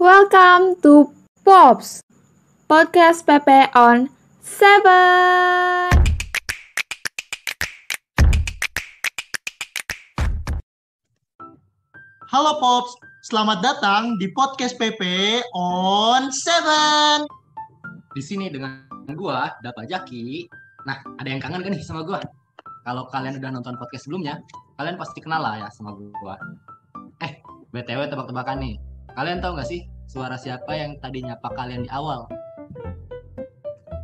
Welcome to Pops Podcast PP on 7. Halo Pops, selamat datang di podcast PP on 7. Di sini dengan gua, Dapa Jaki. Nah, ada yang kangen kan nih sama gua? Kalau kalian udah nonton podcast sebelumnya, kalian pasti kenal lah ya sama gua. BTW tebak-tebakan nih. Kalian tahu nggak sih suara siapa yang tadi nyapa kalian di awal?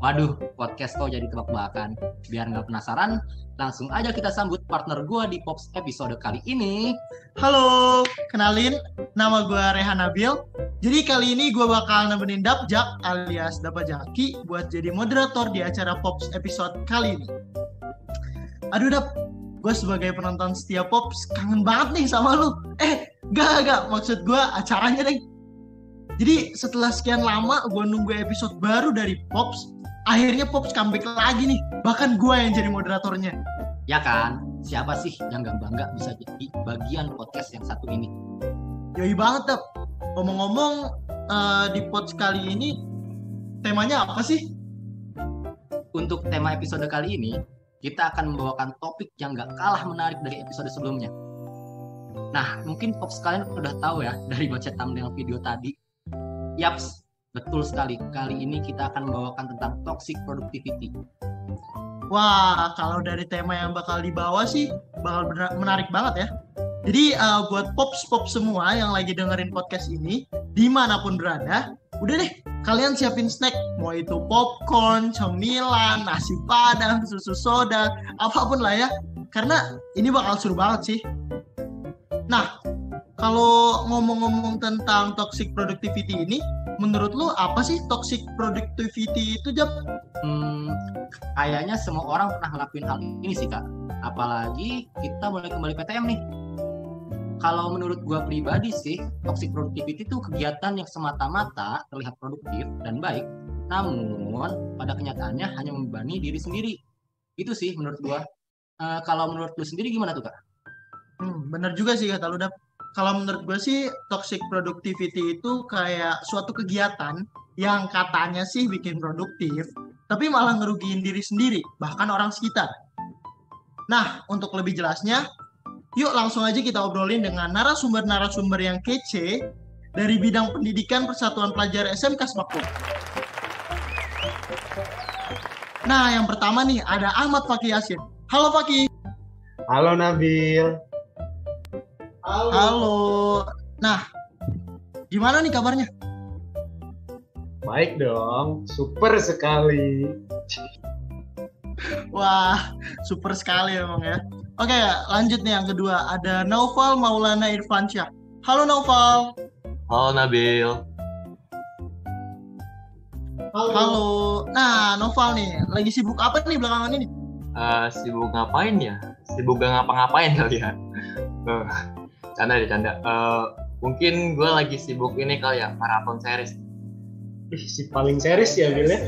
Waduh, podcast kok jadi tebak-tebakan. Biar nggak penasaran, langsung aja kita sambut partner gua di Pops episode kali ini. Halo, kenalin, nama gue Rehan Nabil. Jadi kali ini gue bakal nemenin Dapjak alias Dapa Jaki buat jadi moderator di acara Pops episode kali ini. Aduh Dap, gue sebagai penonton setia Pops kangen banget nih sama lu. Gak, maksud gue acaranya deh. Jadi setelah sekian lama gue nunggu episode baru dari Pops, akhirnya Pops comeback lagi nih. Bahkan gue yang jadi moderatornya. Ya kan? Siapa sih yang gak bangga bisa jadi bagian podcast yang satu ini? Yoi banget Dap. Ngomong-ngomong, di Pops kali ini temanya apa sih? Untuk tema episode kali ini, kita akan membawakan topik yang gak kalah menarik dari episode sebelumnya. Nah, mungkin Pops kalian udah tahu ya dari baca thumbnail video tadi. Yaps, betul sekali. Kali ini kita akan membawakan tentang toxic productivity. Wah, kalau dari tema yang bakal dibawa sih bakal menarik banget ya. Jadi buat Pops semua yang lagi dengerin podcast ini, dimanapun berada, udah deh, kalian siapin snack. Mau itu popcorn, cemilan, nasi padang, susu soda, apapun lah ya. Karena ini bakal seru banget sih. Nah, kalau ngomong-ngomong tentang toxic productivity ini, menurut lu apa sih toxic productivity itu, Jap? Kayaknya semua orang pernah ngelakuin hal ini sih, Kak. Apalagi kita mulai kembali PTM nih. Kalau menurut gua pribadi sih, toxic productivity itu kegiatan yang semata-mata terlihat produktif dan baik, namun pada kenyataannya hanya membebani diri sendiri. Itu sih menurut gua. Kalau menurut lu sendiri gimana tuh, Kak? Bener juga sih kata lu, Dap. Kalau menurut gue sih toxic productivity itu kayak suatu kegiatan yang katanya sih bikin produktif, tapi malah ngerugiin diri sendiri, bahkan orang sekitar. Nah, untuk lebih jelasnya, yuk langsung aja kita obrolin dengan narasumber-narasumber yang kece dari bidang pendidikan Persatuan Pelajar SMK Semakmur. Nah, yang pertama nih ada Ahmad Fakih Yasin. Halo Fakih. Halo Nabil. Halo. Nah, gimana nih kabarnya? Baik dong, super sekali. Wah, super sekali emang ya. Oke, lanjut nih yang kedua. Ada Naufal Maulana Irfansyah. Halo Naufal. Halo Nabil. Halo. Nah, Naufal nih, lagi sibuk apa nih belakangan ini? Sibuk ngapain ya? Sibuk gak ngapa-ngapain kali ya? Canda. Mungkin gue lagi sibuk ini kali ya, marathon series. Si paling series ya, Bil ya?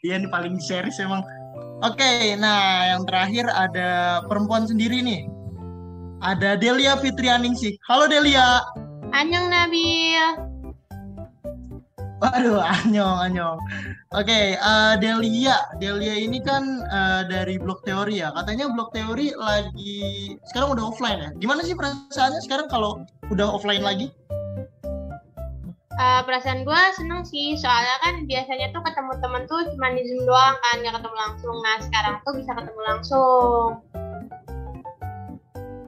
Iya nih paling series emang. Oke, nah yang terakhir ada perempuan sendiri nih. Ada Delia Fitrianingsih. Halo Delia. Annyeong Nabil. Waduh, anyong. Oke, Delia ini kan dari Blok Teori ya. Katanya Blok Teori lagi sekarang udah offline ya. Gimana sih perasaannya sekarang kalau udah offline lagi? Perasaan gue seneng sih, soalnya kan biasanya tuh ketemu temen tuh cuma di Zoom doang kan, gak ketemu langsung. Nah sekarang tuh bisa ketemu langsung.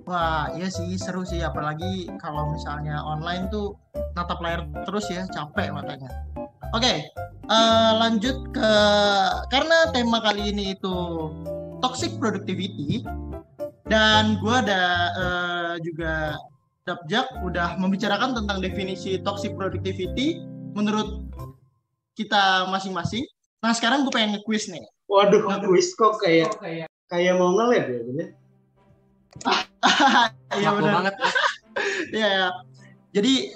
Wah, iya sih, seru sih. Apalagi kalau misalnya online tuh natap layar terus ya, capek matanya. Oke, lanjut ke, karena tema kali ini itu toxic productivity, dan gue ada juga Dapjak udah membicarakan tentang definisi toxic productivity menurut kita masing-masing. Nah, sekarang gue pengen nge-quiz nih. Waduh, quiz kok kayak mau nge-lab ya, Bil ya? Iya benar banget. Iya. Jadi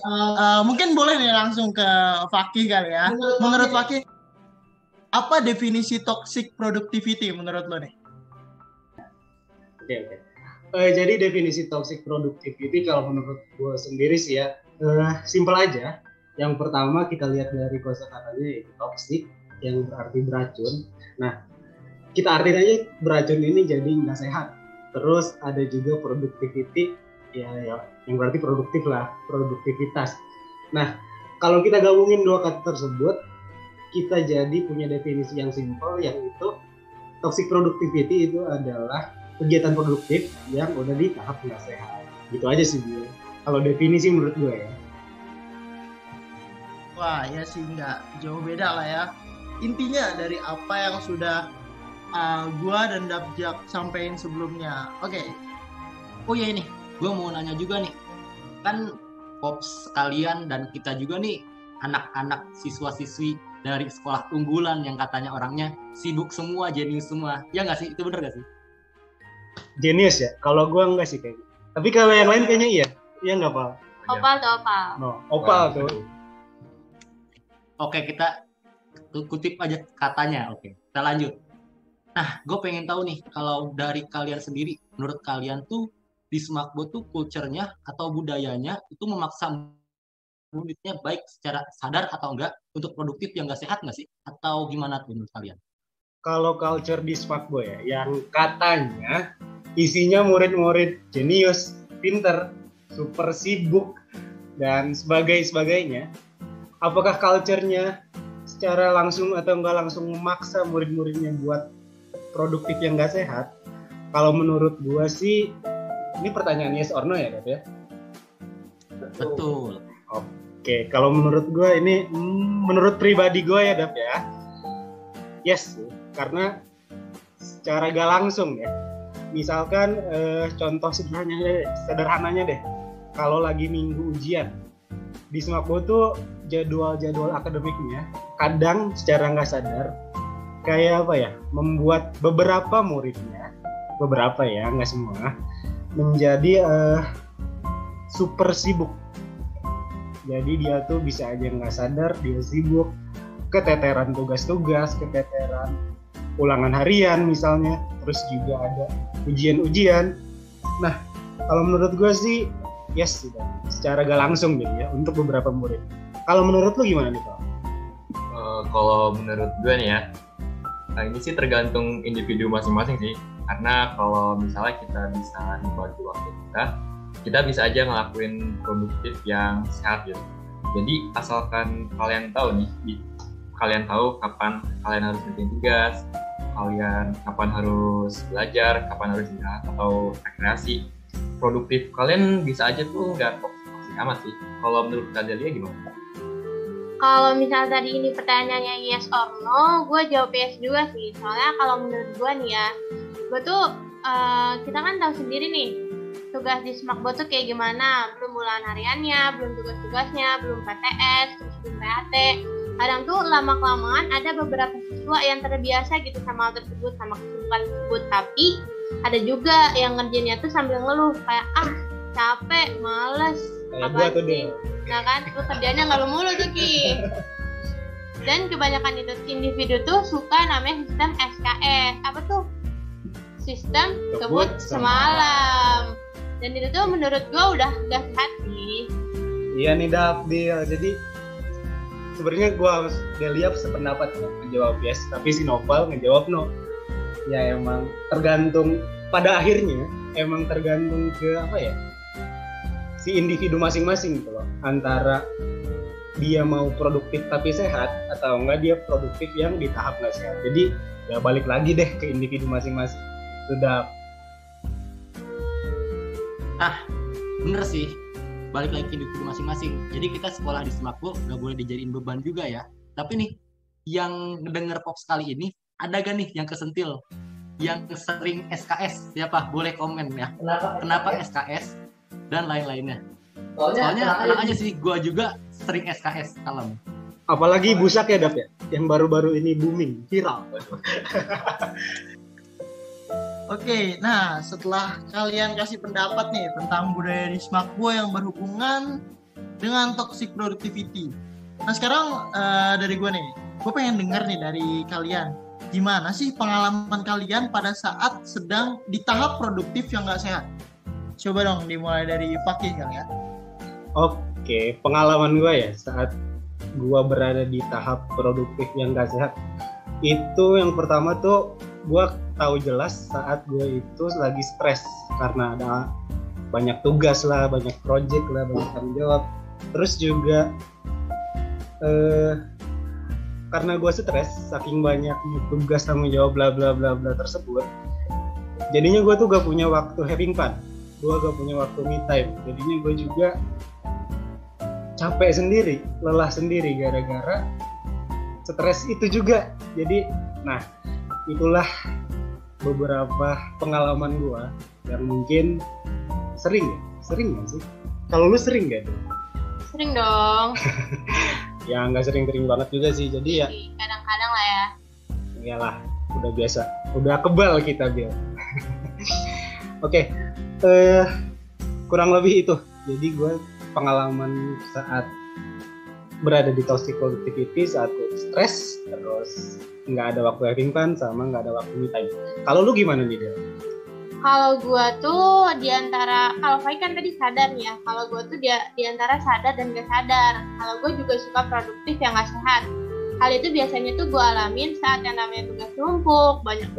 mungkin boleh nih langsung ke Fakih kali ya. Menurut Fakih, apa definisi toxic productivity menurut lo nih? Oke. Jadi definisi toxic productivity kalau menurut gue sendiri sih ya, simpel aja. Yang pertama kita lihat dari kosakatanya yaitu toxic, yang berarti beracun. Nah, kita artiin aja beracun ini jadi nggak sehat. Terus ada juga productivity, ya yang berarti produktif lah, produktivitas. Nah, kalau kita gabungin dua kata tersebut, kita jadi punya definisi yang simpel, yaitu toxic productivity itu adalah kegiatan produktif yang udah di tahap nggak sehat. Gitu aja sih gue. Kalau definisi menurut gue ya. Wah, ya sih nggak jauh beda lah ya. Intinya dari apa yang sudah gua dan Dabjak sampein sebelumnya. Oke. Oh ya ini, gue mau nanya juga nih. Kan Pops kalian dan kita juga nih anak-anak siswa-siswi dari sekolah unggulan yang katanya orangnya sibuk semua, jenius semua. Ya nggak sih? Itu bener nggak sih? Jenius ya? Kalau gue enggak sih kayaknya. Tapi kalau yang lain kayaknya iya. Iya nggak, Pal? Opal tuh opal. No, Opal tuh. Oke, kita kutip aja katanya. Oke, kita lanjut. Nah, gue pengen tahu nih, kalau dari kalian sendiri, menurut kalian tuh di Smakbo tuh culture-nya atau budayanya itu memaksa muridnya baik secara sadar atau enggak untuk produktif yang nggak sehat nggak sih? Atau gimana tuh menurut kalian? Kalau culture di Smakbo ya, yang katanya isinya murid-murid jenius, pinter, super sibuk, dan sebagainya. Apakah culture-nya secara langsung atau enggak langsung memaksa murid-muridnya buat produktif yang nggak sehat? Kalau menurut gua sih, ini pertanyaan yes or no ya, Dap ya? Betul. Oke, kalau menurut gua ini, menurut pribadi gua ya, Dap ya, yes, karena secara gak langsung ya. Misalkan contoh sederhananya deh, kalau lagi minggu ujian, di Smakbo tuh jadwal akademiknya kadang secara nggak sadar kayak apa ya, membuat beberapa muridnya, beberapa ya, nggak semua, menjadi super sibuk. Jadi dia tuh bisa aja nggak sadar dia sibuk, keteteran tugas-tugas, keteteran ulangan harian misalnya, terus juga ada ujian-ujian. Nah, kalau menurut gue sih yes, secara gak langsung gitu ya, untuk beberapa murid. Kalau menurut lu gimana nih, Pak? Kalau menurut gue nih ya, ini sih tergantung individu masing-masing sih. Karena kalau misalnya kita bisa dibagi waktu kita bisa aja ngelakuin produktif yang sehat gitu. Jadi asalkan kalian tahu nih, kalian tahu kapan kalian harus ngerjain tugas, kalian kapan harus belajar, kapan harus istirahat atau rekreasi. Produktif kalian bisa aja tuh nggak toksik amat sih. Kalau menurut Kak Delia gimana? Kalau misalnya tadi ini pertanyaannya yes or no, gue jawab yes juga sih. Soalnya kalau menurut gue nih ya, gue tuh kita kan tahu sendiri nih tugas di Smakbo tuh kayak gimana. Belum ulangan hariannya, belum tugas-tugasnya, belum PTS, terus belum PAT. Kadang tuh lama-kelamaan ada beberapa siswa yang terbiasa gitu sama hal tersebut, sama kesibukan tersebut. Tapi ada juga yang ngerjainnya tuh sambil ngeluh kayak capek, males, apa sih? Nah kan, tuh kerjanya ngeluh mulu tuh Ki. Dan kebanyakan itu individu tuh suka namanya sistem SKS. Apa tuh? Sistem kebut semalam. Dan itu tuh menurut gua udah gak sehat sih. Iya nih Dapdil, jadi sebenarnya gue harus Delia sependapat ya, menjawab yes, tapi si Noval ngejawab no. Ya emang tergantung, pada akhirnya emang tergantung ke apa ya, si individu masing-masing gitu loh, antara dia mau produktif tapi sehat atau enggak dia produktif yang di tahap nggak sehat. Jadi ya balik lagi deh ke individu masing-masing. Sudah. Bener sih, balik lagi ke individu masing-masing. Jadi kita sekolah di Smakbo nggak boleh dijadiin beban juga ya. Tapi nih, yang ngedenger Pops kali ini, ada gak nih yang kesentil? Yang sering SKS? Siapa? Boleh komen ya. Kenapa SKS? Dan lain-lainnya. Soalnya tenang aja sih, gue juga sering SKS kalem. Apalagi Busak ya Dap ya, yang baru-baru ini booming, viral. Oke, nah setelah kalian kasih pendapat nih tentang budaya di Smakbo yang berhubungan dengan toxic productivity. Nah sekarang dari gue nih, gue pengen denger nih dari kalian, gimana sih pengalaman kalian pada saat sedang di tahap produktif yang gak sehat? Coba dong dimulai dari Fakih kali ya. Oke, pengalaman gue ya saat gue berada di tahap produktif yang gak sehat. Itu yang pertama tuh gue tahu jelas saat gue itu lagi stres karena ada banyak tugas lah, banyak project lah, banyak tanggung jawab. Terus juga karena gue stres, saking banyaknya tugas tanggung jawab bla bla bla bla tersebut, jadinya gue tuh gak punya waktu having fun, gue gak punya waktu me time. Jadinya gue juga capek sendiri, lelah sendiri gara-gara stres itu juga. Jadi, nah itulah beberapa pengalaman gue yang mungkin sering nggak sih? Kalau lu sering nggak? Sering dong. Ya nggak sering-sering banget juga sih. Jadi ya Kadang-kadang lah ya. iyalah, udah biasa, udah kebal kita Bil. Oke, kurang lebih itu. Jadi gue pengalaman saat berada di toxic productivity, saat gue stres, terus nggak ada waktu having fun, sama nggak ada waktu me time. Kalau lu gimana nih Del? Kalau gue tuh diantara, kalau Fai kan tadi sadar nih ya, kalau gue tuh diantara sadar dan gak sadar. Kalau gue juga suka produktif yang gak sehat. Hal itu biasanya tuh gue alamin saat yang namanya tugas numpuk, banyak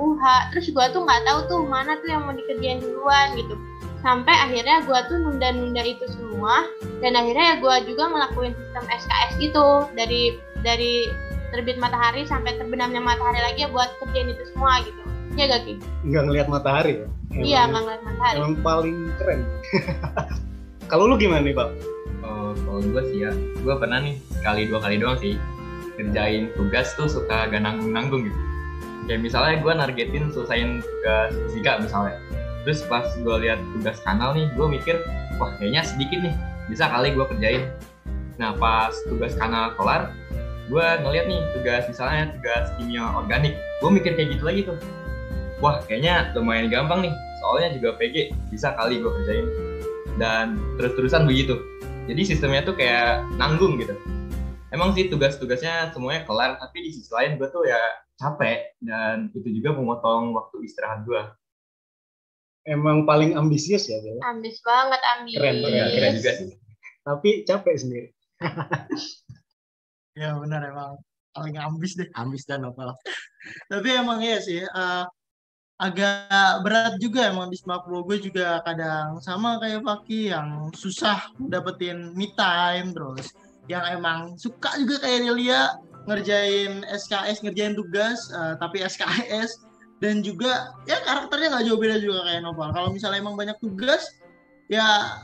terus gue tuh nggak tahu tuh mana tuh yang mau dikerjain duluan gitu. Sampai akhirnya gue tuh nunda-nunda itu semua, dan akhirnya ya gue juga ngelakuin sistem SKS gitu, dari terbit matahari sampai terbenamnya matahari lagi ya buat kerjain itu semua gitu. Ya gak Ki? Nggak ngelihat matahari ya? Iya, nggak ngeliat matahari. Emang paling keren. Kalau lu gimana nih Bang? Kalau gue sih ya, gue pernah nih sekali 2 kali doang sih kerjain tugas tuh suka gak nanggung-nanggung gitu. Kayak misalnya gue nargetin selesaiin tugas fisika misalnya, terus pas gue lihat tugas kanal nih, gue mikir wah kayaknya sedikit nih, bisa kali gue kerjain. Nah pas tugas kanal kelar, gue ngeliat nih misalnya tugas kimia organik, gue mikir kayak gitu lagi tuh, wah kayaknya lumayan gampang nih, soalnya juga PG, bisa kali gue kerjain. Dan terus-terusan begitu, jadi sistemnya tuh kayak nanggung gitu. Emang sih tugas-tugasnya semuanya kelar, tapi di sisi lain gue tuh ya capek, dan itu juga memotong waktu istirahat gue. Emang paling ambisius ya Bel? Ambis banget, ambis. Keren juga sih. Tapi capek sendiri. Ya benar, emang paling ambis deh. Ambis dan novel. Tapi emang iya sih, agak berat juga emang di Smakbo. Gue juga kadang sama kayak Fakih yang susah dapetin me time, terus yang emang suka juga kayak Delia ngerjain SKS, ngerjain tugas, tapi SKS, dan juga ya karakternya nggak jauh beda juga kayak Noval. Kalau misalnya emang banyak tugas, ya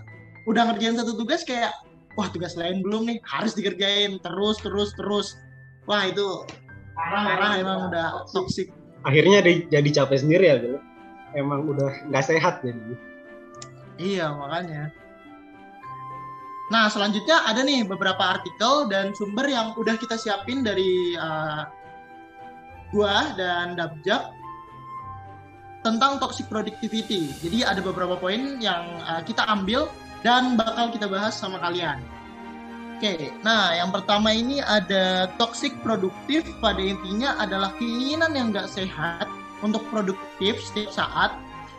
udah ngerjain satu tugas kayak wah tugas lain belum nih, harus dikerjain terus. Wah itu parah emang udah toxic. Akhirnya jadi capek sendiri ya Bel? Emang udah nggak sehat jadi. Iya makanya. Nah selanjutnya ada nih beberapa artikel dan sumber yang udah kita siapin dari gua dan Dabjak tentang toxic productivity. Jadi ada beberapa poin yang kita ambil dan bakal kita bahas sama kalian. Oke, nah yang pertama ini ada toxic produktif, pada intinya adalah keinginan yang gak sehat untuk produktif setiap saat,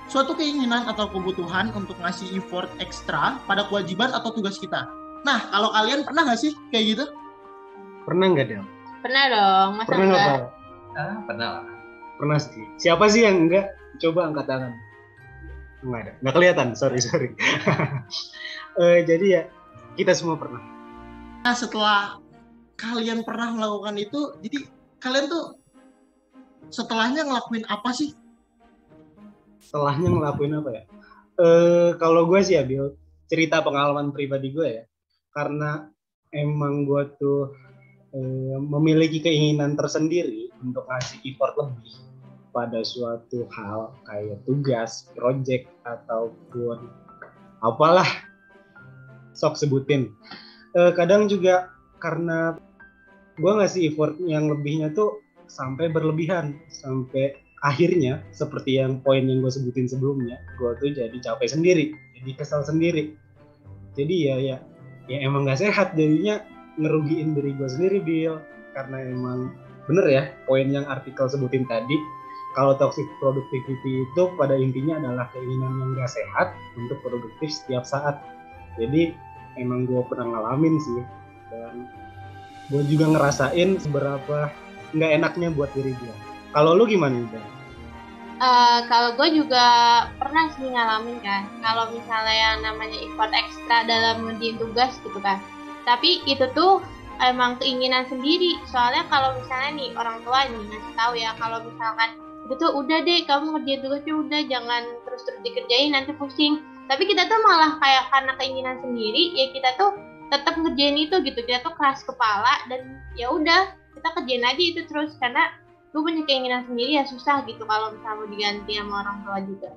suatu keinginan atau kebutuhan untuk ngasih effort ekstra pada kewajiban atau tugas kita. Nah, kalau kalian pernah gak sih kayak gitu? Pernah nggak Del? Pernah dong, masa Pernah nggak enggak? Bal? Pernah lah. Pernah sih. Siapa sih yang enggak? Coba angkat tangan. Nggak ada. Nggak kelihatan. Sorry. Jadi ya kita semua pernah. Nah, setelah kalian pernah melakukan itu, jadi kalian tuh setelahnya ngelakuin apa sih? Setelahnya ngelakuin apa ya? Kalau gue sih ya Bil, cerita pengalaman pribadi gue ya. Karena emang gue tuh memiliki keinginan tersendiri untuk ngasih effort lebih pada suatu hal kayak tugas, project, ataupun apalah sok sebutin. Kadang juga karena gue ngasih effort yang lebihnya tuh sampai berlebihan, sampai akhirnya seperti yang poin yang gue sebutin sebelumnya, gue tuh jadi capek sendiri, jadi kesal sendiri. Jadi ya emang gak sehat, jadinya ngerugiin diri gue sendiri Bil. Karena emang bener ya poin yang artikel sebutin tadi, Kalau toxic productivity itu pada intinya adalah keinginan yang gak sehat untuk produktif setiap saat. Jadi emang gue pernah ngalamin sih, dan gue juga ngerasain seberapa nggak enaknya buat diri gue. Kalau lu gimana nih? Kalau gue juga pernah sih ngalamin kan, kalau misalnya yang namanya effort ekstra dalam ngerjain tugas gitu kan. Tapi itu tuh emang keinginan sendiri. Soalnya kalau misalnya nih orang tua nih ngasih tahu ya, kalau misalkan itu tuh udah deh kamu ngerjain tugasnya udah, jangan terus-terus dikerjain nanti pusing. Tapi kita tuh malah kayak karena keinginan sendiri ya kita tuh tetap ngerjain itu gitu. Kita tuh keras kepala dan ya udah kita kerjain aja itu terus, karena gue punya keinginan sendiri ya susah gitu kalau misalnya mau diganti sama orang tua juga.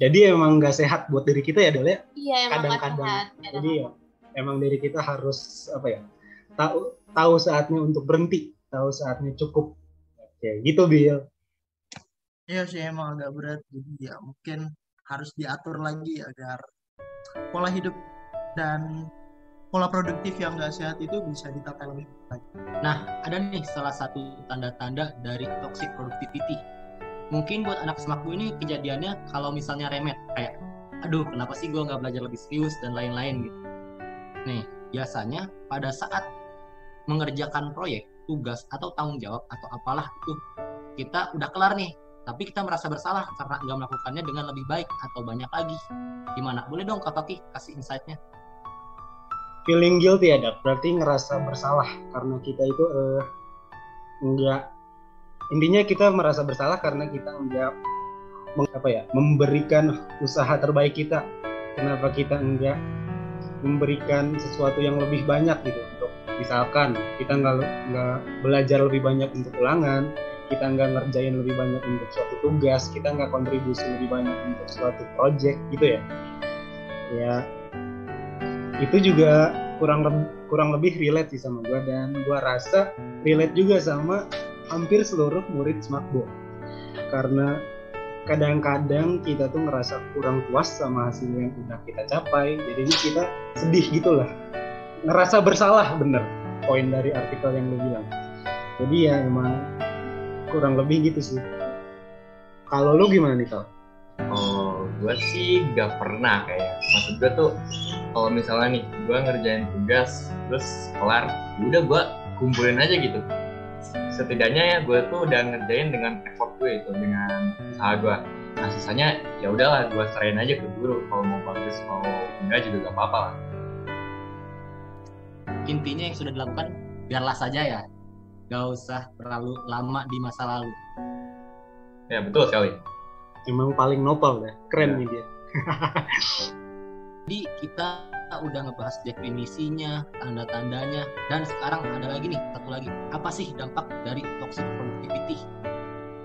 Jadi emang nggak sehat buat diri kita ya Del ya? Iya emang Kadang-kadang. sehat. Jadi ya emang diri kita harus tahu saatnya untuk berhenti, tahu saatnya cukup. Oke, gitu Bil. Iya sih emang agak berat, jadi ya mungkin harus diatur lagi agar pola hidup dan pola produktif yang nggak sehat itu bisa ditata lebih baik. Nah, ada nih salah satu tanda-tanda dari toxic productivity. Mungkin buat anak semakku ini kejadiannya kalau misalnya remet, kayak aduh kenapa sih gue nggak belajar lebih serius dan lain-lain gitu. Nih, biasanya pada saat mengerjakan proyek, tugas, atau tanggung jawab, atau apalah itu, kita udah kelar nih, tapi kita merasa bersalah karena nggak melakukannya dengan lebih baik atau banyak lagi. Gimana? Boleh dong Kak Toki kasih insight-nya? Feeling guilty ya, berarti ngerasa bersalah karena kita itu intinya kita merasa bersalah karena kita enggak memberikan usaha terbaik kita. Kenapa kita enggak memberikan sesuatu yang lebih banyak gitu, untuk misalkan kita nggak belajar lebih banyak untuk ulangan, kita nggak ngerjain lebih banyak untuk suatu tugas, kita nggak kontribusi lebih banyak untuk suatu project gitu ya. Ya itu juga kurang lebih relate sih sama gue, dan gue rasa relate juga sama hampir seluruh murid Smakbo, karena kadang-kadang kita tuh ngerasa kurang puas sama hasil yang udah kita capai, jadinya kita sedih gitulah, ngerasa bersalah, bener poin dari artikel yang lu bilang. Jadi ya emang kurang lebih gitu sih. Kalau lu gimana nih Kal? Oh, gue sih gak pernah kayak. Maksud gue tuh kalau misalnya nih gue ngerjain tugas terus kelar, udah gue kumpulin aja gitu. Setidaknya ya gue tuh udah ngerjain dengan effort gue itu, dengan usaha gue. Nah sisanya ya udahlah gue serahin aja ke guru, kalau mau bagus mau enggak juga gak apa-apa lah. Intinya yang sudah dilakukan biarlah saja ya, gak usah terlalu lama di masa lalu. Ya betul sekali. Emang paling nopal ya, keren nih dia. Jadi kita udah ngebahas definisinya, tanda-tandanya, dan sekarang ada lagi nih, satu lagi. Apa sih dampak dari toxic productivity?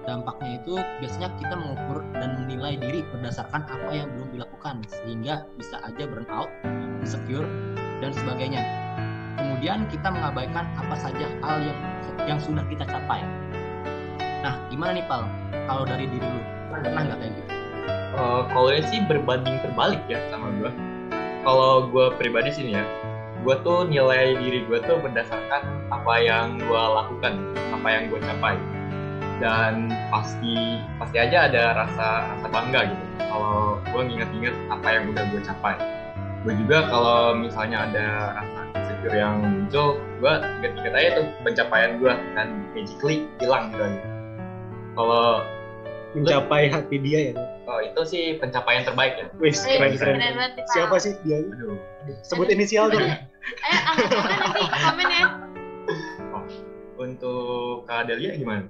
Dampaknya itu biasanya kita mengukur dan menilai diri berdasarkan apa yang belum dilakukan, sehingga bisa aja burnout, insecure, dan sebagainya. Kemudian kita mengabaikan apa saja hal yang sudah kita capai. Nah, gimana nih Pal? Kalau dari diri lu, pernah nggak kayak gitu? Kalau ini sih berbanding terbalik ya sama gue. Kalau gue pribadi sih ya, gue tuh nilai diri gue tuh berdasarkan apa yang gue lakukan, apa yang gue capai. Dan pasti aja ada rasa bangga gitu kalau gue nginget-nginget apa yang udah gue capai. Gue juga kalau misalnya ada rasa insecure yang muncul, gue inget-inget aja tuh pencapaian gue dan magically hilang gitu aja. Kalau Mencapai hati dia ya. Oh, itu sih pencapaian terbaik ya. Wis, keren. Siapa sih dia? Aduh. Sebut inisial dong. Ayo angkat komen nanti komen ya. Untuk Kak Delia gimana?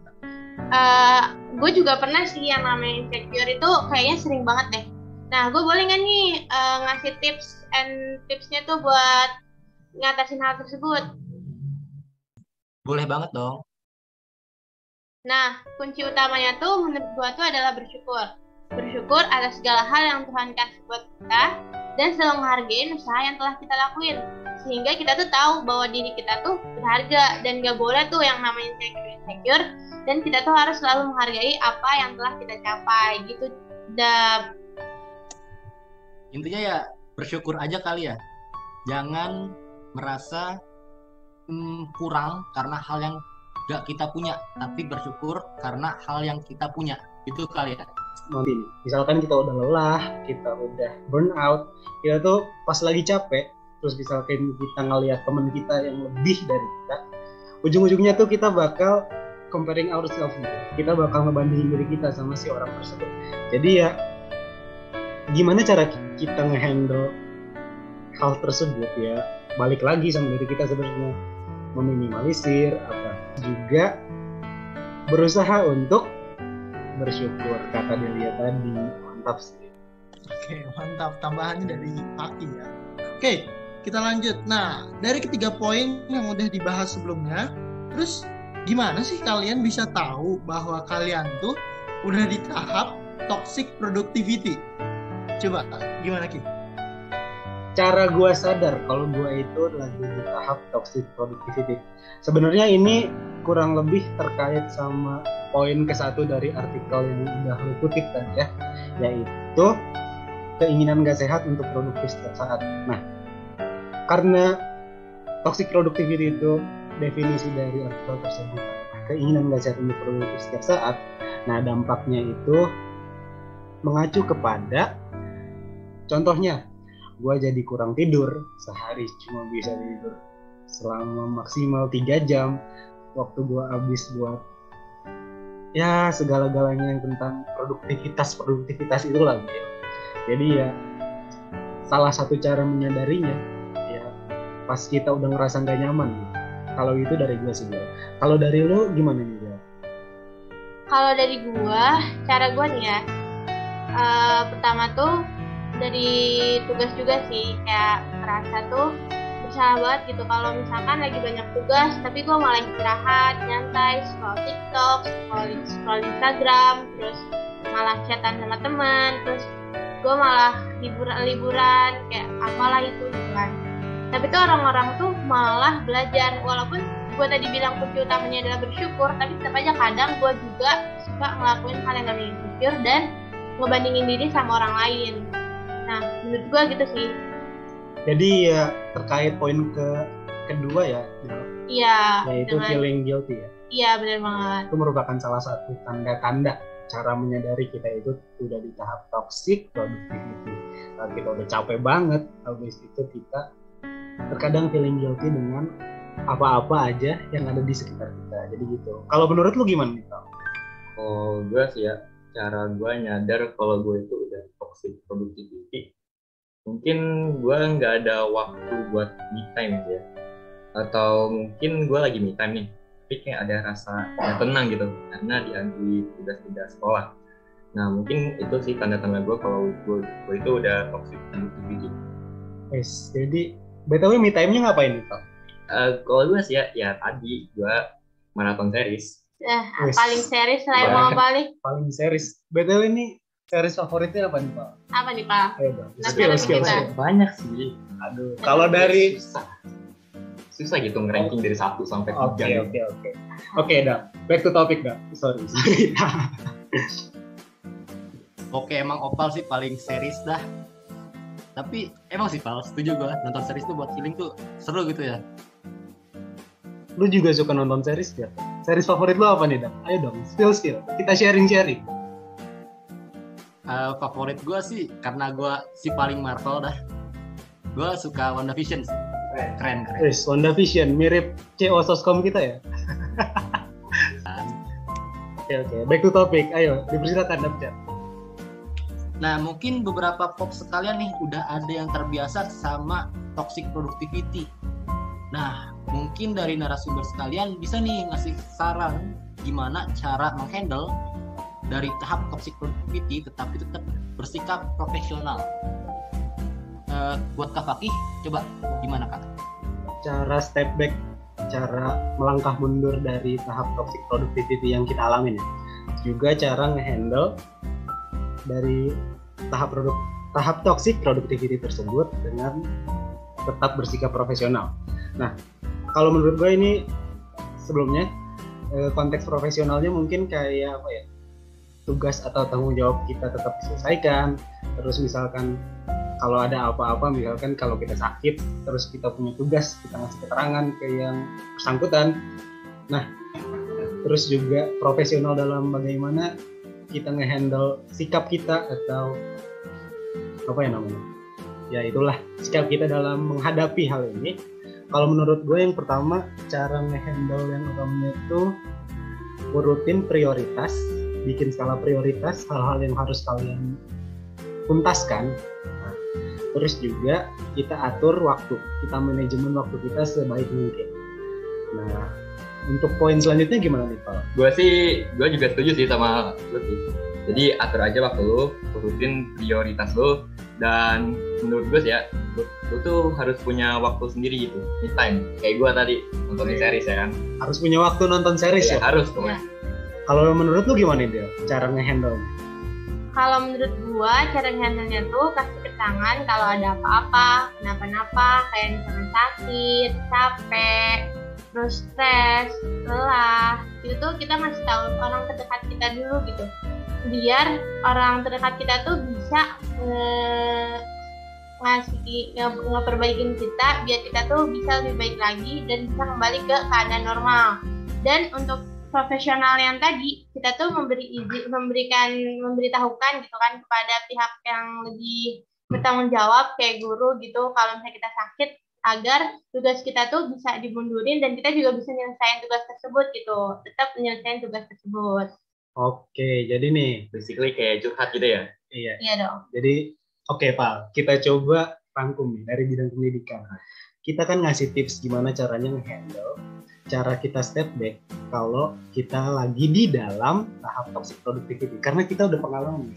Gue juga pernah sih yang namanya insecure itu kayaknya sering banget deh. Nah, gue boleh nggak nih ngasih tipsnya tuh buat ngatasin hal tersebut? Boleh banget dong. Nah, kunci utamanya tuh menurut gue tuh adalah bersyukur. Bersyukur atas segala hal yang Tuhan kasih buat kita dan selalu menghargai usaha yang telah kita lakuin. Sehingga kita tuh tahu bahwa diri kita tuh berharga dan gak boleh tuh yang namanya insecure, dan kita tuh harus selalu menghargai apa yang telah kita capai gitu. Intinya ya bersyukur aja kali ya. Jangan merasa kurang karena hal yang gak kita punya, tapi bersyukur karena hal yang kita punya. Itu kali ya. Nanti nih, misalkan kita udah lelah, kita udah burn out, kita tuh pas lagi capek, terus misalkan kita ngelihat teman kita yang lebih dari kita, ujung-ujungnya tuh kita bakal comparing ourselves gitu. Kita bakal ngebandingin diri kita sama si orang tersebut. Jadi ya, gimana cara kita ngehandle hal tersebut ya? Balik lagi sama diri kita sebenarnya, meminimalisir apa juga berusaha untuk bersyukur, kata Delia tadi. Mantap sih. Oke, mantap. Tambahannya dari Aki ya. Oke, kita lanjut. Nah, dari ketiga poin yang udah dibahas sebelumnya, terus gimana sih kalian bisa tahu bahwa kalian tuh udah di tahap toxic productivity? Coba, gimana Ki? Cara gue sadar kalau gue itu lagi di tahap toxic productivity. Sebenarnya ini kurang lebih terkait sama poin ke-1 dari artikel yang udah lu kutip tadi ya, yaitu keinginan gak sehat untuk produktif setiap saat. Nah, karena toxic productivity itu definisi dari artikel tersebut, keinginan gak sehat untuk produktif setiap saat. Nah, dampaknya itu mengacu kepada, contohnya, gue jadi kurang tidur, sehari cuma bisa tidur selama maksimal 3 jam, waktu gue habis buat ya segala-galanya yang tentang produktivitas itulah gitu. Jadi ya salah satu cara menyadarinya ya pas kita udah ngerasa gak nyaman gitu. Kalau itu dari gue sih. Kalau dari lo gimana nih Bel? Kalau dari gue, cara gue nih ya, pertama tuh dari tugas juga sih, kayak ngerasa tuh bersalah banget gitu kalau misalkan lagi banyak tugas tapi gue malah istirahat, nyantai, scroll TikTok, scroll Instagram, terus malah chatan sama teman, terus gue malah liburan kayak apalah itu gitu kan. Tapi tuh orang-orang tuh malah belajar, walaupun gue tadi bilang kunci utamanya adalah bersyukur, tapi tetap aja kadang gue juga suka ngelakuin hal yang gak bersyukur dan ngebandingin diri sama orang lain. Nah, menurut gue gitu sih. Jadi ya terkait poin kedua ya, Iya. yaitu feeling guilty ya. Iya, benar banget. Itu merupakan salah satu tanda-tanda cara menyadari kita itu sudah di tahap toxic productivity. Saat kita udah capek banget, habis itu kita terkadang feeling guilty dengan apa-apa aja yang ada di sekitar kita. Jadi gitu. Kalau menurut lu gimana nih, Kak? Oh, gue sih ya, cara gue nyadar kalau gue itu udah toxic productivity, mungkin gue nggak ada waktu buat me time ya, atau mungkin gue lagi me time nih, tapi kayak ada rasa gak tenang gitu karena diantui tugas-tugas sekolah. Nah mungkin itu sih tanda-tanda gue kalau gue itu udah toxic productivity. Yes, jadi BTW me time-nya ngapain nih, Kak? Kalau gue sih ya tadi gue maraton series. Yes. Paling series lah mau balik. Paling series. BTW ini series favoritnya apa nih, Pak? Apa nih, Pak? Ayo dong. Skill. Banyak sih. Aduh, kalau dari susah gitu nge-ranking dari 1 sampai 3. Oke, dah. Back to topic, dah. Sorry. Oke, emang Opal sih paling series dah. Tapi emang sih Pal, setuju gue, nonton series tuh buat healing tuh seru gitu ya. Lu juga suka nonton series ya? Series favorit lu apa nih, Dak? Ayo dong, spill. Kita sharing-sharing. Favorit gue sih, karena gue si paling Marvel dah. Gue suka WandaVision sih. Keren. Yes, WandaVision, mirip CO Soskom kita ya? Oke. Back to topic. Ayo, dipersilakan, Dak. Nah, mungkin beberapa pop sekalian nih udah ada yang terbiasa sama toxic productivity. Nah, mungkin dari narasumber sekalian bisa nih ngasih saran gimana cara menghandle dari tahap toxic productivity tetapi tetap bersikap profesional. Buat Kak Fakih, coba gimana Kak? Cara step back, cara melangkah mundur dari tahap toxic productivity yang kita alamin ya. Juga cara ngehandle dari tahap toxic productivity tersebut dengan tetap bersikap profesional. Nah, kalau menurut gue ini sebelumnya konteks profesionalnya mungkin kayak apa ya? Tugas atau tanggung jawab kita tetap diselesaikan. Terus misalkan kalau ada apa-apa, misalkan kalau kita sakit, terus kita punya tugas, kita ngasih keterangan ke yang bersangkutan. Nah, terus juga profesional dalam bagaimana kita ngehandle sikap kita atau apa ya namanya, ya itulah sikap kita dalam menghadapi hal ini. Kalau menurut gue yang pertama, cara ngehandle yang utamanya itu urutin prioritas, bikin skala prioritas hal-hal yang harus kalian tuntaskan. Nah, terus juga kita atur waktu, kita manajemen waktu kita sebaik mungkin. Nah, untuk poin selanjutnya gimana nih Pak? Gue juga setuju sih sama lu sih. Jadi atur aja waktu lu, urutin prioritas lu, dan menurut gue sih ya, lu tuh harus punya waktu sendiri gitu, me time. Kayak gue tadi nonton series ya kan. Harus punya waktu nonton series ya? Harus pokoknya. Kalau menurut lu gimana Del, cara ngehandle? Kalau menurut gua cara ngehandle-nya tuh kasih keterangan kalau ada apa-apa, kenapa-napa, kayak misalkan sakit, capek, terus stres, lelah. Itu tuh kita ngasih tahu orang terdekat kita dulu gitu. Biar orang terdekat kita tuh bisa ngeperbaikin kita, biar kita tuh bisa lebih baik lagi dan bisa kembali ke keadaan normal. Dan untuk profesional yang tadi, kita tuh memberitahukan gitu kan kepada pihak yang lebih bertanggung jawab kayak guru gitu, kalau misalnya kita sakit, agar tugas kita tuh bisa dimundurin dan kita juga bisa menyelesaikan tugas tersebut gitu, tetap menyelesaikan tugas tersebut. Oke, jadi nih basically kayak curhat gitu ya? Iya dong. Jadi oke Pak, kita coba rangkum nih dari bidang pendidikan. Kita kan ngasih tips gimana caranya nge-handle, cara kita step back kalau kita lagi di dalam tahap toxic productivity, karena kita udah pengalaman.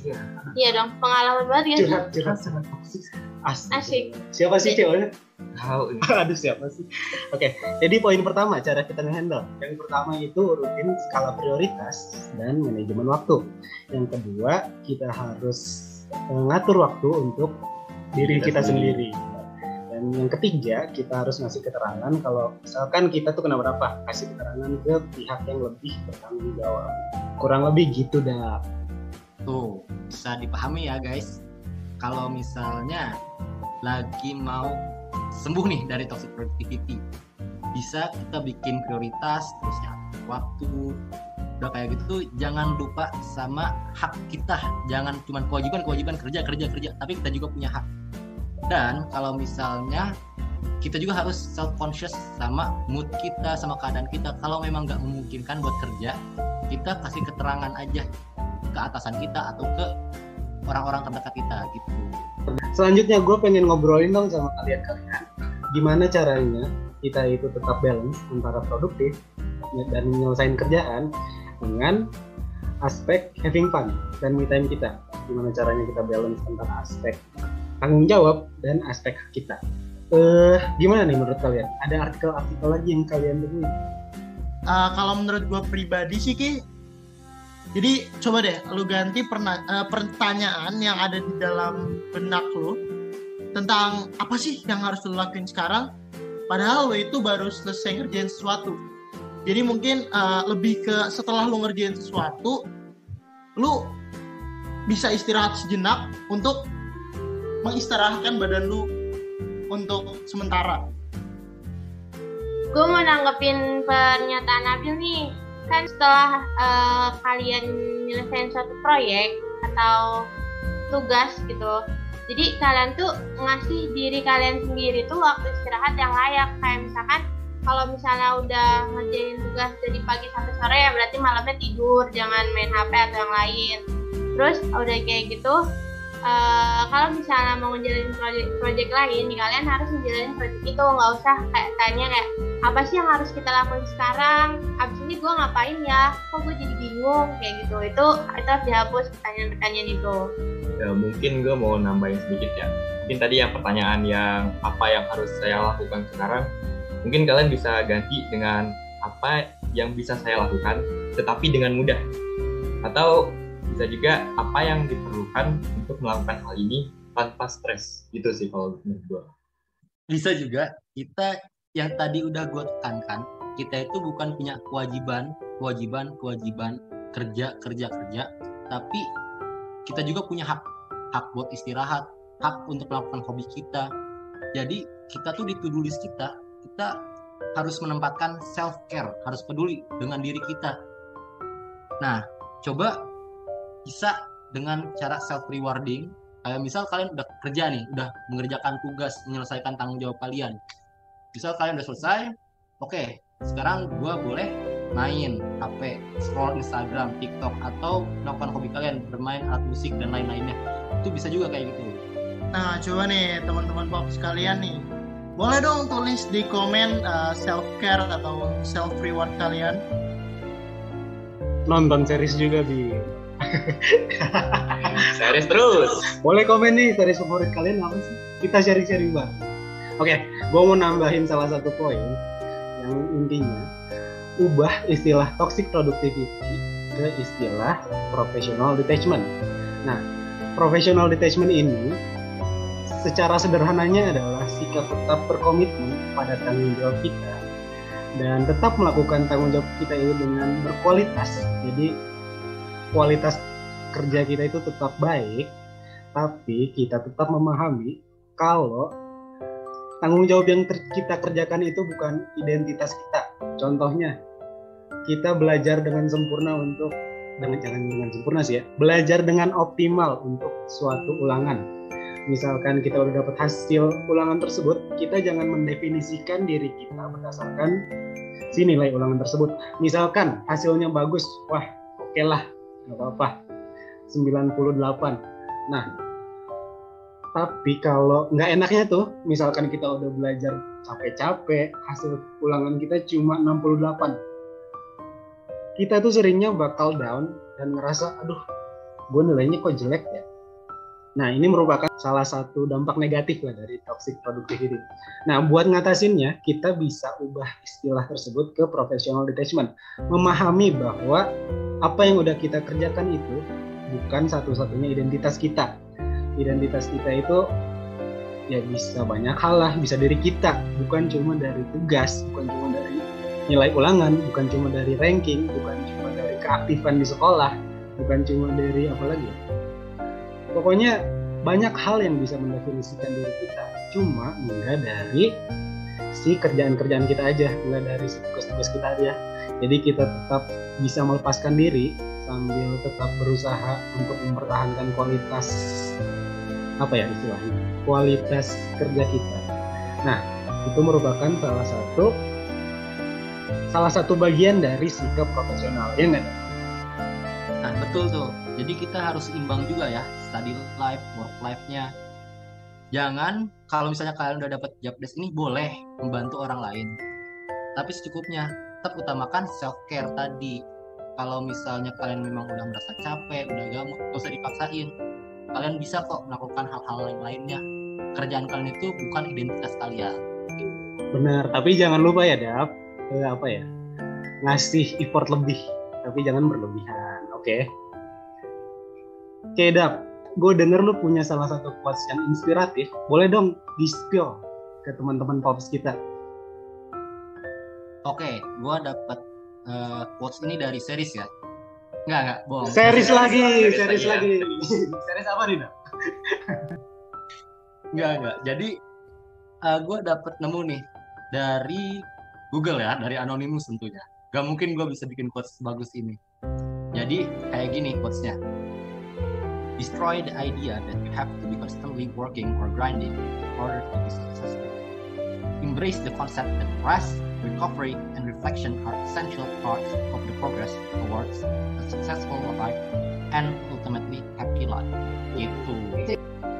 Iya dong, pengalaman banget ya. Curhat sangat toxic. Asik. Siapa sih ceweknya? Tahu. Aduh, siapa sih? Oke, jadi poin pertama cara kita nge-handle. Yang pertama itu rutin skala prioritas dan manajemen waktu. Yang kedua, kita harus ngatur waktu untuk diri kita sendiri. Dan yang ketiga, kita harus ngasih keterangan kalau misalkan kita tuh kenapa-napa, kasih keterangan ke pihak yang lebih bertanggung jawab. Kurang lebih gitu dah. Tuh, bisa dipahami ya guys. Kalau misalnya lagi mau sembuh nih dari toxic productivity, bisa kita bikin prioritas, terusnya waktu. Udah kayak gitu, jangan lupa sama hak kita. Jangan cuma kewajiban kerja, tapi kita juga punya hak. Dan kalau misalnya kita juga harus self-conscious sama mood kita, sama keadaan kita. Kalau memang nggak memungkinkan buat kerja, kita kasih keterangan aja ke atasan kita atau ke orang-orang terdekat kita gitu. Selanjutnya gue pengen ngobrolin dong sama kalian. Gimana caranya kita itu tetap balance antara produktif dan menyelesaikan kerjaan dengan aspek having fun dan me time kita. Gimana caranya kita balance antara aspek tanggung jawab dan aspek kita. Gimana nih menurut kalian? Ada artikel-artikel lagi yang kalian temui? Kalau menurut gue pribadi sih Ki, jadi coba deh lu ganti pertanyaan yang ada di dalam benak lu tentang apa sih yang harus lu lakuin sekarang, padahal lu itu baru selesai ngerjain sesuatu. Jadi mungkin lebih ke setelah lu ngerjain sesuatu, lu bisa istirahat sejenak untuk mengistirahatkan badan lu untuk sementara. Gue mau nanggepin pernyataan Nabil nih. Kan setelah kalian nyelesain suatu proyek atau tugas gitu, jadi kalian tuh ngasih diri kalian sendiri tuh waktu istirahat yang layak. Kayak misalkan kalau misalnya udah ngerjain tugas dari pagi sampai sore, ya berarti malamnya tidur, jangan main HP atau yang lain. Terus udah kayak gitu, kalau misalnya mau ngejalanin project lain, kalian harus ngejalanin project itu, nggak usah kayak tanya kayak apa sih yang harus kita lakuin sekarang, abis ini gue ngapain ya, kok gue jadi bingung kayak gitu. Itu harus dihapus pertanyaan-pertanyaan itu. Ya, mungkin gue mau nambahin sedikit ya. Mungkin tadi yang pertanyaan yang apa yang harus saya lakukan sekarang, mungkin kalian bisa ganti dengan apa yang bisa saya lakukan tetapi dengan mudah, atau bisa juga apa yang diperlukan untuk melakukan hal ini tanpa stres. Gitu sih kalau menurut gue. Bisa juga kita yang tadi udah gue tekankan, kita itu bukan punya kewajiban kerja, tapi kita juga punya hak buat istirahat, hak untuk melakukan hobi kita. Jadi kita tuh di to-do list kita harus menempatkan self care, harus peduli dengan diri kita. Nah, coba bisa dengan cara self rewarding. Kayak misal kalian udah kerja nih, udah mengerjakan tugas, menyelesaikan tanggung jawab kalian. Misal kalian udah selesai, oke, sekarang gua boleh main HP, scroll Instagram, TikTok, atau melakukan hobi kalian, bermain alat musik dan lain-lainnya. Itu bisa juga kayak gitu. Nah, coba nih teman-teman pop sekalian nih, boleh dong tulis di komen self care atau self reward kalian. Nonton series juga di. Series terus. Boleh komen nih series favorit kalian apa sih? Kita sharing-sharing bareng. Oke, gue mau nambahin salah satu poin yang intinya ubah istilah toxic productivity ke istilah professional detachment. Nah, professional detachment ini secara sederhananya adalah sikap tetap berkomitmen pada tanggung jawab kita dan tetap melakukan tanggung jawab kita itu dengan berkualitas. Jadi kualitas kerja kita itu tetap baik, tapi kita tetap memahami kalau tanggung jawab yang kita kerjakan itu bukan identitas kita. Contohnya, kita belajar dengan sempurna jangan dengan sempurna sih ya, belajar dengan optimal untuk suatu ulangan. Misalkan kita udah dapat hasil ulangan tersebut, kita jangan mendefinisikan diri kita berdasarkan si nilai ulangan tersebut. Misalkan hasilnya bagus, wah oke lah, nggak apa-apa, 98. Nah, tapi kalau nggak enaknya tuh, misalkan kita udah belajar capek-capek, hasil ulangan kita cuma 68. Kita tuh seringnya bakal down dan ngerasa, aduh, gue nilainya kok jelek ya. Nah, ini merupakan salah satu dampak negatif lah dari toxic productivity. Nah, buat ngatasinnya, kita bisa ubah istilah tersebut ke professional detachment. Memahami bahwa apa yang udah kita kerjakan itu bukan satu-satunya identitas kita. Identitas kita itu ya bisa banyak hal lah, bisa dari kita, bukan cuma dari tugas, bukan cuma dari nilai ulangan, bukan cuma dari ranking, bukan cuma dari keaktifan di sekolah, bukan cuma dari apa lagi. Pokoknya banyak hal yang bisa mendefinisikan diri kita, cuma enggak dari si kerjaan-kerjaan kita aja, enggak dari si tugas-tugas kita aja. Jadi kita tetap bisa melepaskan diri sambil tetap berusaha untuk mempertahankan kualitas kualitas kerja kita. Nah, itu merupakan salah satu bagian dari sikap profesional, ya nggak? Nah, betul tuh. Jadi kita harus imbang juga ya, study life, work life-nya. Jangan kalau misalnya kalian udah dapat job desk ini boleh membantu orang lain, tapi secukupnya. Tetap utamakan self care tadi. Kalau misalnya kalian memang udah merasa capek, udah gamut, gak usah dipaksain. Kalian bisa kok melakukan hal-hal lain-lainnya. Kerjaan kalian itu bukan identitas kalian. Benar, tapi jangan lupa ya, Dap, ngasih effort lebih, tapi jangan berlebihan, oke? Oke, Dap, gue denger lu punya salah satu quotes yang inspiratif. Boleh dong di-spill ke teman-teman Pops kita. Oke, gue dapat quotes ini dari series ya. Enggak, bohong. Series lagi. Series lagi. Series apa nih, Dap? Enggak. Jadi gue dapat nemu nih dari Google ya, dari Anonymous tentunya. Gak mungkin gue bisa bikin quotes bagus ini. Jadi kayak gini quotesnya. Destroy the idea that you have to be constantly working or grinding in order to be successful. Embrace the concept that rest, recovery, and reflection are essential parts of the progress towards a successful life and ultimately happy life. Gitu.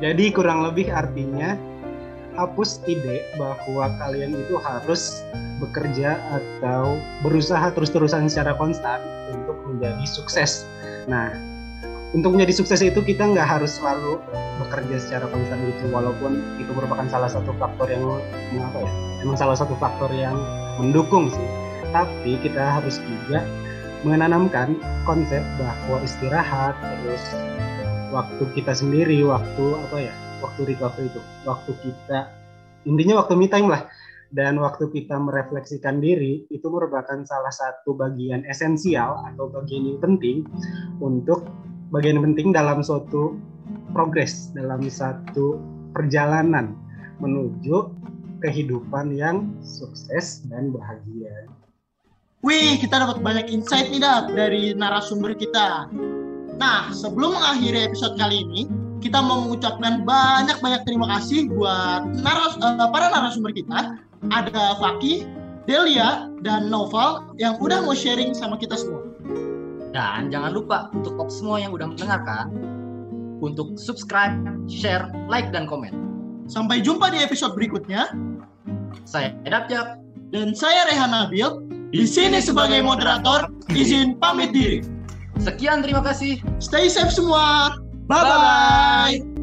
Jadi kurang lebih artinya hapus ide bahwa kalian itu harus bekerja atau berusaha terus-terusan secara konstan untuk menjadi sukses. Nah, untuk menjadi sukses itu kita nggak harus selalu bekerja secara konstan gitu, walaupun itu merupakan salah satu faktor yang emang salah satu faktor yang mendukung sih. Tapi kita harus juga menanamkan konsep bahwa istirahat, terus waktu kita sendiri, waktu recovery itu, waktu kita intinya waktu me time lah, dan waktu kita merefleksikan diri itu merupakan salah satu bagian esensial atau bagian yang penting dalam suatu progres, dalam satu perjalanan menuju kehidupan yang sukses dan bahagia. Wih, kita dapat banyak insight nih Dap dari narasumber kita. Nah, sebelum mengakhiri episode kali ini, kita mau mengucapkan banyak-banyak terima kasih buat para narasumber kita. Ada Faki, Delia, dan Noval yang udah mau sharing sama kita semua. Dan jangan lupa untuk Pops semua yang udah mendengarkan, untuk subscribe, share, like, dan komen. Sampai jumpa di episode berikutnya. Saya Dapjak. Dan saya Rehan Nabil. Di sini sebagai moderator, izin pamit diri. Sekian, terima kasih. Stay safe semua. Bye-bye.